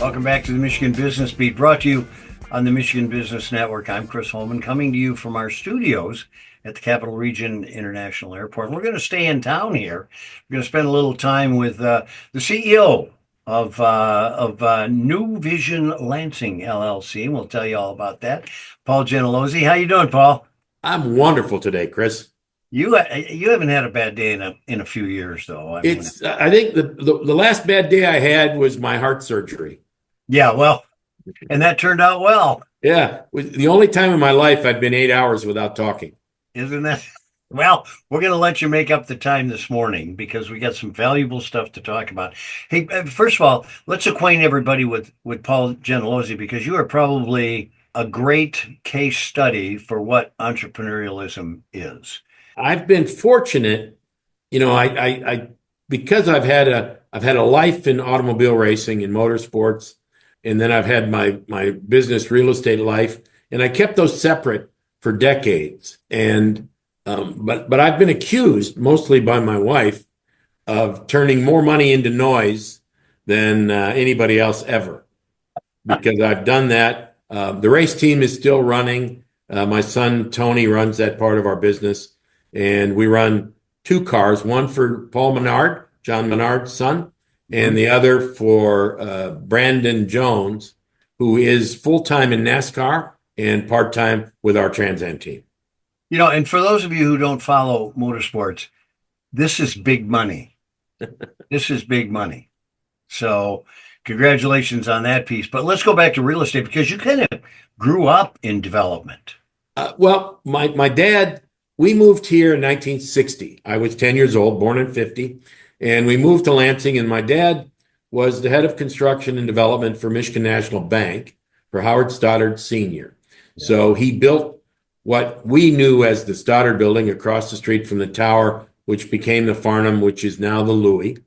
Welcome back to the Michigan Business Beat, brought to you on the Michigan Business Network. I'm Chris Holman, coming to you from our studios at the Capital Region International Airport. We're going to stay in town here. We're going to spend a little time with the CEO of New Vision Lansing, LLC. And we'll tell you all about that. Paul Gentilozzi. How you doing, Paul? I'm wonderful today, Chris. You haven't had a bad day in a few years, though. I think the last bad day I had was my heart surgery. Yeah, well, and that turned out well. Yeah, the only time in my life I've been 8 hours without talking. Isn't that? Well, we're going to let you make up the time this morning because we got some valuable stuff to talk about. Hey, first of all, let's acquaint everybody with Paul Gentilozzi, because you are probably a great case study for what entrepreneurialism is. I've been fortunate, I because I've had a life in automobile racing and motorsports, and then I've had my business real estate life, and I kept those separate for decades. And but I've been accused, mostly by my wife, of turning more money into noise than anybody else ever, because I've done that. The race team is still running. My son Tony runs that part of our business, and we run two cars, one for Paul Menard, John Menard's son, and the other for Brandon Jones, who is full-time in NASCAR and part-time with our Trans Am team. And for those of you who don't follow motorsports, this is big money. This is big money. So congratulations on that piece. But let's go back to real estate, because you kind of grew up in development. Well, my dad, we moved here in 1960. I was 10 years old, born in 50. And we moved to Lansing, and my dad was the head of construction and development for Michigan National Bank for Howard Stoddard Sr. Yeah. So he built what we knew as the Stoddard Building across the street from the tower, which became the Farnham, which is now the Louis.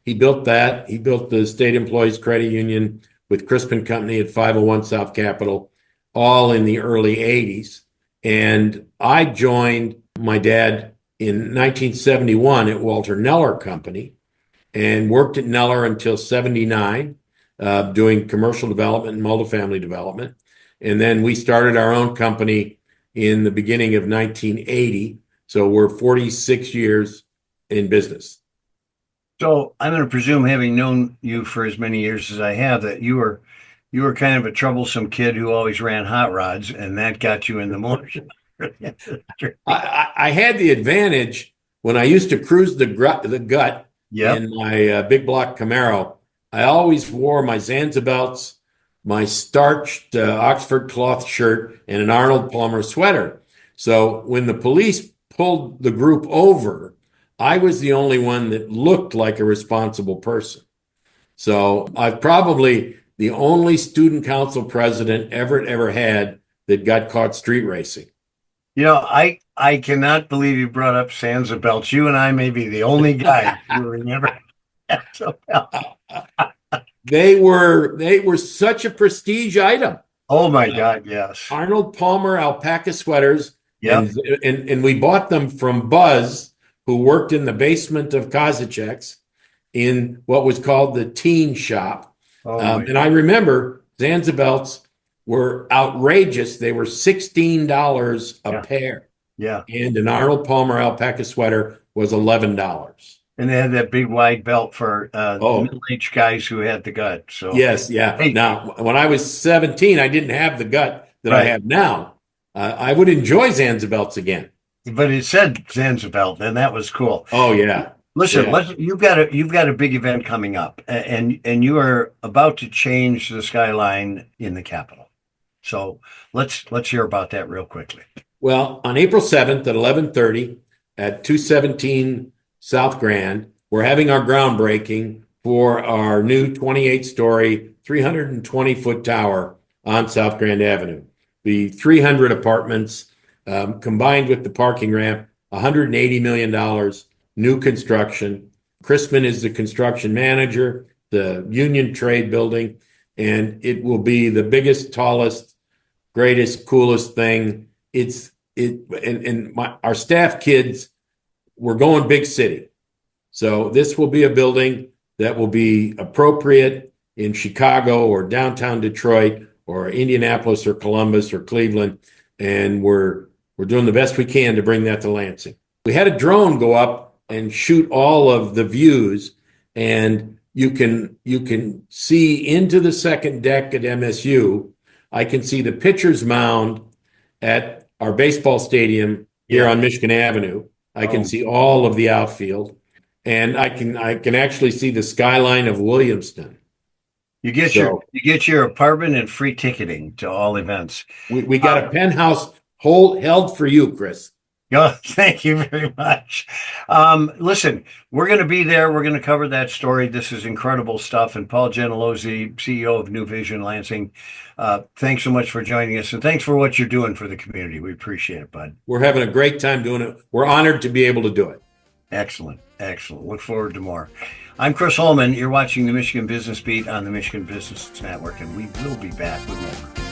He built that. He built the State Employees Credit Union with Crispin Company at 501 South Capitol, all in the early 80s. And I joined my dad in 1971 at Walter Neller Company and worked at Neller until 79, doing commercial development and multifamily development. And then we started our own company in the beginning of 1980. So we're 46 years in business. So I'm going to presume, having known you for as many years as I have, that you were kind of a troublesome kid who always ran hot rods, and that got you in the motorsport. I had the advantage when I used to cruise the gut in my big block Camaro. I always wore my Zanzibelts, my starched Oxford cloth shirt, and an Arnold Palmer sweater. So when the police pulled the group over, I was the only one that looked like a responsible person. So I'm probably the only student council president Everett ever had that got caught street racing. I cannot believe you brought up Zanzibelts. You and I may be the only guys who remember Zanzibelts. They were such a prestige item. Oh my God, yes. Arnold Palmer alpaca sweaters. Yeah. And we bought them from Buzz, who worked in the basement of Kozacek's in what was called the teen shop. And I remember Zanzibelts were outrageous. They were $16 a pair. Yeah. And an Arnold Palmer alpaca sweater was $11. And they had that big wide belt for the middle-aged guys who had the gut. So yes, yeah. Hey. Now, when I was 17, I didn't have the gut that I have now. I would enjoy Zanzibelts again. But it said Zanzibelt, and that was cool. Oh yeah. Listen, you've got a big event coming up, and you are about to change the skyline in the Capitol. So let's hear about that real quickly. Well, on April 7th at 11:30 at 217 South Grand, we're having our groundbreaking for our new 28-story, 320-foot tower on South Grand Avenue. The 300 apartments, combined with the parking ramp, $180 million, new construction. Crispin is the construction manager, the Union Trade Building, and it will be the biggest, tallest, greatest, coolest thing. Our staff kids, we're going big city. So this will be a building that will be appropriate in Chicago or downtown Detroit or Indianapolis or Columbus or Cleveland, and we're doing the best we can to bring that to Lansing. We had a drone go up and shoot all of the views, and you can see into the second deck at MSU. I can see the pitcher's mound at our baseball stadium here on Michigan Avenue. I can see all of the outfield, and I can actually see the skyline of Williamston. You get your apartment and free ticketing to all events. We got a penthouse held for you, Chris. Oh, thank you very much. Listen, we're going to be there. We're going to cover that story. This is incredible stuff. And Paul Gentilozzi, CEO of New Vision Lansing, thanks so much for joining us. And thanks for what you're doing for the community. We appreciate it, bud. We're having a great time doing it. We're honored to be able to do it. Excellent. Excellent. Look forward to more. I'm Chris Holman. You're watching the Michigan Business Beat on the Michigan Business Network, and we will be back with more.